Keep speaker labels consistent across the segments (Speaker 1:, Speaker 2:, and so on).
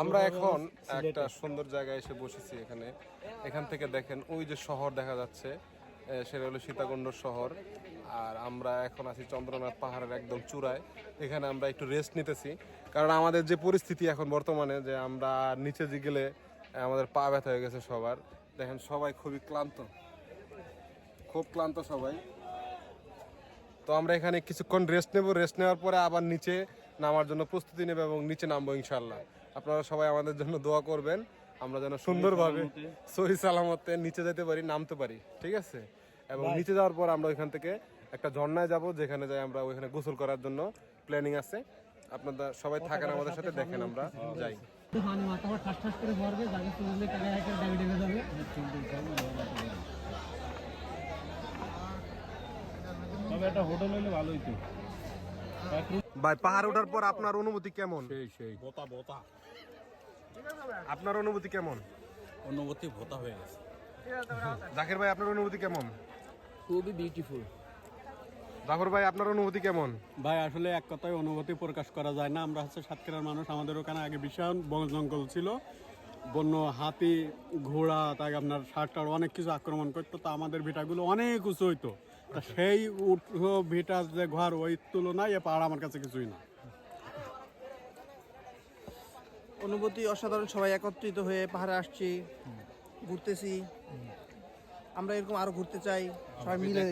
Speaker 1: আমরা এখন একটা সুন্দর জায়গায় এসে বসেছি। এখান থেকে দেখেন ওই যে শহর দেখা যাচ্ছে, সেটা হলো সীতাকুণ্ড শহর। আর আমরা এখন আছি চন্দ্রনাথ পাহাড়ের একদম চূড়ায়। এখানে আমরা একটু রেস্ট নিতেছি, কারণ আমাদের যে পরিস্থিতি এখন বর্তমানে, যে আমরা নিচে যে গেলে আমাদের পা ব্যথা হয়ে গেছে সবার। দেখেন সবাই খুবই ক্লান্ত, খুব ক্লান্ত সবাই। তো আমরা এখানে কিছুক্ষণ রেস্ট নেব, রেস্ট নেওয়ার পরে আবার নিচে নামার জন্য প্রস্তুতি নেব এবং নিচে নামবো ইনশাল্লাহ। আপনারা সবাই আমাদের জন্য দোয়া করবেন, আমরা যেন সুন্দরভাবে সহি সালামতে নিচে যেতে পারি, নামতে পারি, ঠিক আছে? এবং নিচে যাওয়ার পর আমরা ওইখান থেকে একটা ঝর্ণায় যাব, যেখানে যাই আমরা ওইখানে গোসল করার জন্য প্ল্যানিং আছে। আপনারা সবাই থাকেন আমাদের সাথে, দেখেন আমরা যাই। ভাই, পাহাড় ওঠার পর আপনার অনুভূতি কেমন? আপনার অনুভূতি কেমন?
Speaker 2: অনুভূতি ভোতা হয়ে গেছে।
Speaker 1: জাকির ভাই, আপনার অনুভূতি কেমন?
Speaker 2: খুবই বিউটিফুল।
Speaker 1: জাফর ভাই, আপনার অনুভূতি কেমন?
Speaker 3: ভাই আসলে এক কথায় অনুভূতি প্রকাশ করা যায় না। আমরা হচ্ছে সাতক্ষীরার মানুষ, আমাদের ওখানে আগে বিশাল বন জঙ্গল ছিল, বন্য হাতি, ঘোড়া, তাই আপনার ষাটটার অনেক কিছু আক্রমণ করতো। তো আমাদের ভিটাগুলো অনেক উঁচু হইতো। তা সেই ভিটা যে ঘর, ওই তুলনায় এ পাহাড় আমার কাছে কিছুই না।
Speaker 4: অনুভূতি অসাধারণ। সবাই একত্রিত হয়ে পাহাড়ে আসছি, ঘুরতেছি। আমরা এরকম আরো ঘুরতে চাই সবাই মিলে।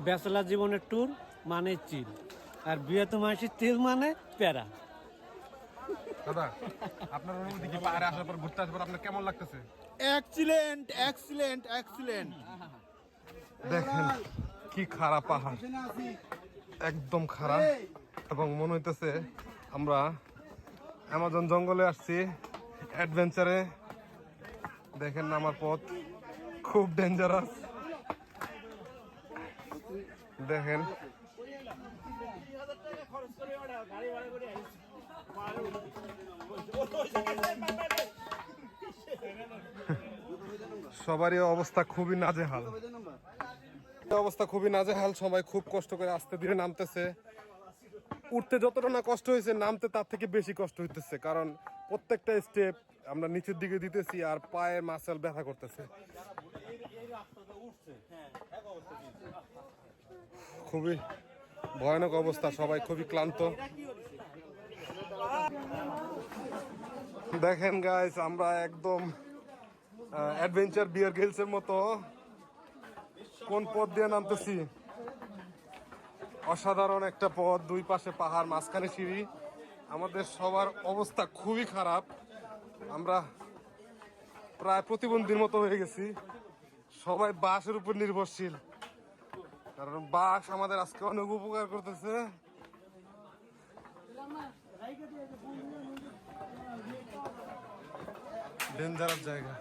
Speaker 5: ব্যাচেলার জীবনের ট্যুর মানে চিল, আর বিয়ে তো মাসির তিল মানে প্যারা।
Speaker 1: দাদা, আপনার অনুভূতি কি? পাহাড়ে আসার পর, ঘুরতে আসার পর আপনার কেমন লাগতেছে?
Speaker 4: Excellent, excellent, excellent.
Speaker 1: দেখেন কি খারাপ পাহাড়, একদম খারাপ। এবং মনে হইতেছে আমরা অ্যামাজন জঙ্গলে আসছি অ্যাডভেঞ্চারে। দেখেন আমার পথ খুব ডেঞ্জারাস। দেখেন সবারই অবস্থা খুবই নাজেহাল, সবাই খুব কষ্ট করে আস্তে ধীরে নামতেছে। উঠতে যতটা না কষ্ট হয়েছে, নামতে তার থেকে বেশি কষ্ট হইতেছে, কারণ প্রত্যেকটা স্টেপ আমরা নিচের দিকে দিতেছি আর পায়ের মাসেল ব্যথা করতেছে। খুবই ভয়ানক অবস্থা, সবাই খুবই ক্লান্ত। দেখেন গাইস, আমরা একদম অ্যাডভেঞ্চার বিয়ার গিলসের মতো কোন পথ দিয়ে নামতেছি। অসাধারণ একটা পথ, দুই পাশে পাহাড়, মাঝখানে সিঁড়ি। আমাদের সবার অবস্থা খুবই খারাপ, আমরা প্রায় প্রতিবন্ধীর মতো হয়ে গেছি। সবাই বাঁশের উপর নির্ভরশীল, কারণ বাঁশ আমাদের আজকে অনেক উপকার করতেছে। ডেঞ্জারাস জায়গা।